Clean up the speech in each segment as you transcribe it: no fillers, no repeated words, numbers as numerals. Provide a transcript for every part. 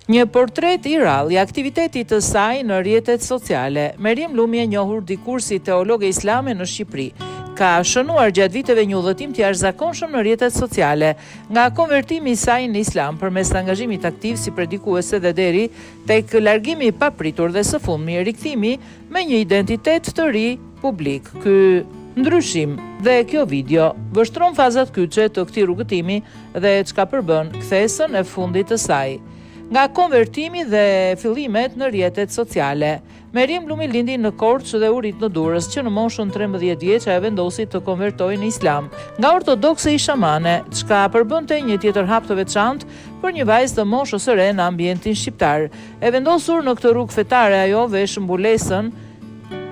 Një portret i rrallë i aktivitetit të saj në rrjetet sociale. Meryem Lumi, e njohur dikur si teologe islame në Shqipëri, ka shënuar gjatë viteve një udhëtim të jashtëzakonshëm në rrjetet sociale, nga konvertimi i saj në islam përmes angazhimit aktiv si predikuese dhe deri tek largimi i papritur dhe së fundmi rikthimi me një identitet të ri publik. Ky ndryshim dhe kjo video vështron fazat kyçe të këtij rrugëtimi dhe çka përbën kthesën e fundit të saj. Nga konvertimi dhe fillimet në rrjetet sociale. Meryem Lumi lindi në Korçë dhe u rit në Durrës, që në moshën 13 vjeç ajo vendosi të konvertojë në islam. Nga ortodokse i shamane, çka përbënte një tjetër hap të veçantë për një vajzë të moshës së re në ambientin shqiptar. E vendosur në këtë rrugë fetare, ajo vesh mbulesën,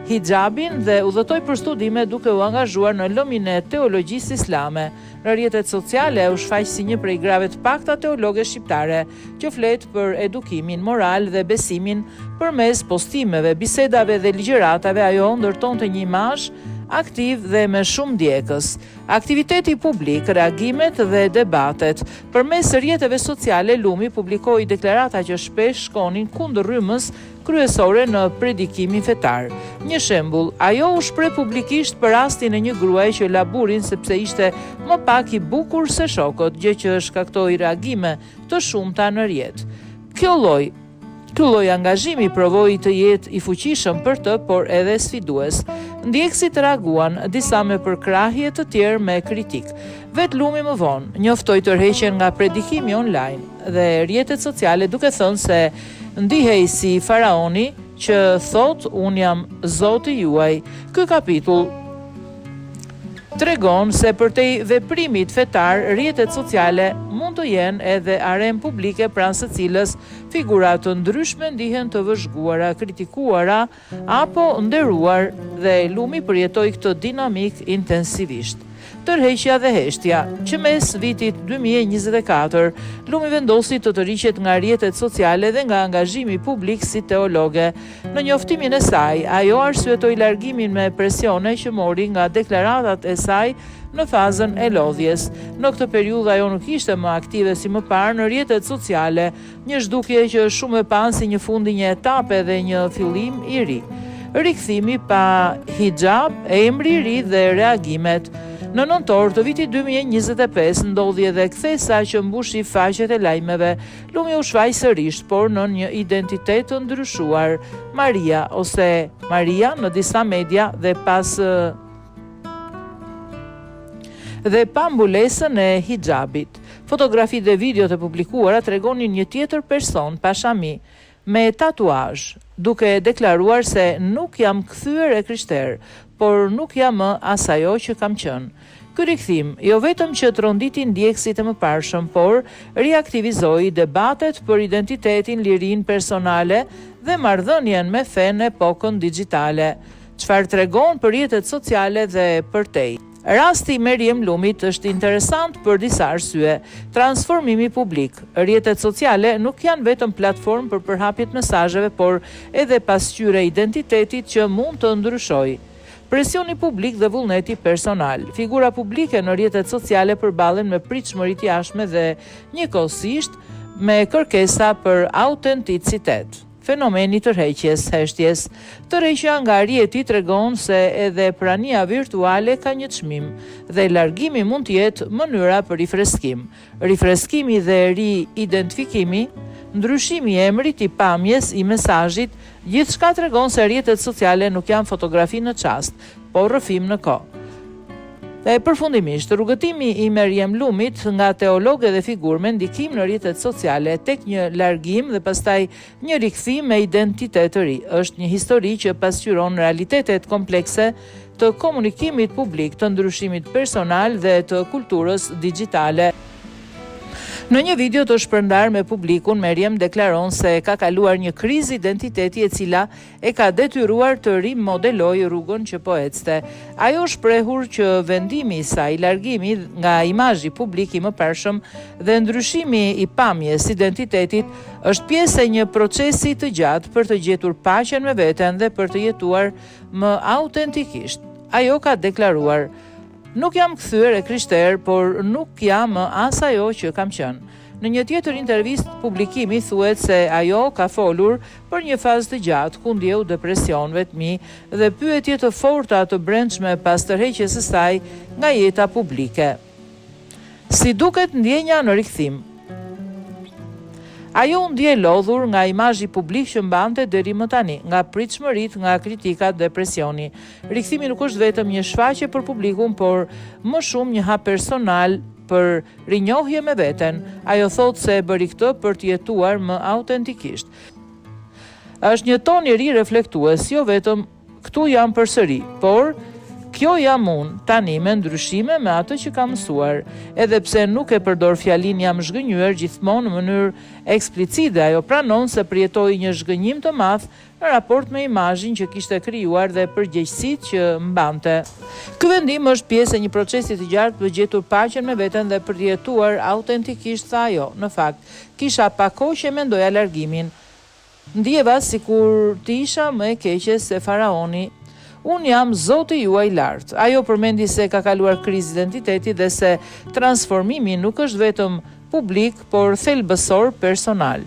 hijabin dhe udhëtoi për studime duke u angazhuar në lëmin e teologjisë islame. Në rrjetet sociale u shfaq si një prej grave të pakta teologe shqiptare që flet për edukimin moral dhe besimin përmes postimeve, bisedave dhe ligjëratave. Ajo ndërtonte një imazh aktiv dhe me shumë ndjekës. Aktiviteti publik, reagimet dhe debatet. Përmes rrjeteve sociale, Lumi publikoi deklarata që shpesh shkonin kundër rrymës kryesore në predikimin fetar. Një shembull, ajo u shpreh publikisht për rastin e një gruaje që la burrin sepse ishte më pak i bukur se shokët, gjë që shkaktoi reagime të shumta në rrjet. Ky lloj angazhimi provoi të jetë i fuqishëm për të, por edhe sfidues. Ndjekësit reaguan, disa me përkrahje, të tjerë me kritik. Vet Lumi më vonë njoftoi tërheqjen nga predikimi online dhe rrjetet sociale, duke thënë se ndihej si faraoni që thot unë jam Zoti juaj. Ky kapitull tregon se përtej veprimit fetar, rrjetet sociale mund të jenë edhe arenë publike pranë së cilës figura të ndryshme ndihen të vëzhguara, kritikuara apo nderuar, dhe Lumi përjetoi këtë dinamik intensivisht. Tërheqja dhe heshtja, që mes vitit 2024, Lumi vendosi të tërhiqet nga rrjetet sociale dhe nga angazhimi publik si teologe. Në njoftimin e saj, ajo arsyetoi largimin me presione që mori nga deklaratat e saj në fazën e lodhjes. Në këtë periudhë ajo nuk ishte më aktive si më parë në rrjetet sociale, një zhdukje që shumë e panë si një fund i një etape dhe një fillim i ri. Rikthimi pa hijab, emri i ri dhe reagimet. Në nëntor të vitit 2025 ndodhi edhe kthesa që mbushi faqet e lajmeve. Lumi u shfaq sërish, por në një identitet të ndryshuar, Maria ose Maria në disa media, dhe pa mbulesën e hijabit. Fotografi dhe videot e publikuara tregonin një tjetër person, pashami, me tatuazh, duke deklaruar se nuk jam kthyer e krishter, por nuk jam më as ajo që kam qenë. Ky rikthim jo vetëm që tronditi ndjekësit e mëparshëm, por riaktivizoi debatet për identitetin, lirinë personale dhe marrëdhënien me fen në epokën digjitale. Çfarë tregon për rrjetet sociale dhe përtej? Rasti i Meryem Lumit është interesant për disa arsye. Transformimi publik. Rrjetet sociale nuk janë vetëm platformë për përhapjet mesazheve, por edhe pasqyrë e identitetit që mund të ndryshojë. Presioni publik dhe vullneti personal. Figura publike në rrjetet sociale përballen me pritshmëri të jashtme dhe njëkohësisht me kërkesa për autenticitet. Fenomeni tërheqjes, heshtjes. Tërheqja nga rrjeti tregon se edhe prania virtuale ka një çmim dhe largimi mund të jetë mënyra për rifreskim. Rifreskimi dhe ri-identifikimi, ndryshimi i emrit, i pamjes, i mesazhit, gjithçka tregon se rrjetet sociale nuk janë fotografi në çast, por rrëfim në kohë. Dhe përfundimisht, rrugëtimi i Meryem Lumit nga teologe dhe figurë me ndikim në rrjetet sociale tek një largim dhe pastaj një rikthim me identitet të ri, është një histori që pasqyron realitetet komplekse të komunikimit publik, të ndryshimit personal dhe të kulturës digjitale. Në një video të shpërndar me publikun, Meryem deklaron se ka kaluar një krizë identiteti e cila e ka detyruar të rimodelojë rrugën që po ecte. Ajo shprehur që vendimi i saj, largimi nga imazhi publik i mëparshëm dhe ndryshimi i pamjes identitetit është pjesë e një procesi të gjatë për të gjetur paqen me veten dhe për të jetuar më autentikisht. Ajo ka deklaruar: nuk jam kthyer e krishter, por nuk jam as ajo që kam qenë. Në një tjetër intervistë, publikimi thuhet se ajo ka folur për një fazë të gjatë ku ndjeu depresion vetmi dhe pyetje të forta të brendshme pas tërheqjes së saj nga jeta publike. Si duket ndjenja në rikthim? Ajo ndje lodhur nga imazhi publik që mbante deri më tani, nga pritshmëritë, nga kritikat, depresioni. Rikthimi nuk është vetëm një shfaqje për publikun, por më shumë një hap personal për rinjohje me veten. Ajo thotë se e bëri këtë për të jetuar më autentikisht. Është një ton i ri reflektues, jo vetëm këtu jam përsëri, por kjo jam unë, tani me ndryshime me atë që kam mësuar, edhe pse nuk e përdor fjalin jam zhgënjur gjithmonë në mënyrë eksplicite, ajo pranon se përjetoi një zhgënjim të madh në raport me imazhin që kishte krijuar dhe përgjegjësitë që mbante. Ky vendim është pjesë e një procesi të gjatë për gjetur paqen me veten dhe për të jetuar autentikisht, tha ajo. Në fakt, kisha pak kohë që mendoja largimin. Ndjeva sikur të isha më e keqe se faraoni. Unë jam zoti juaj lartë. Ajo përmendi se ka kaluar krizë identiteti dhe se transformimi nuk është vetëm publik, por thelbësor personal.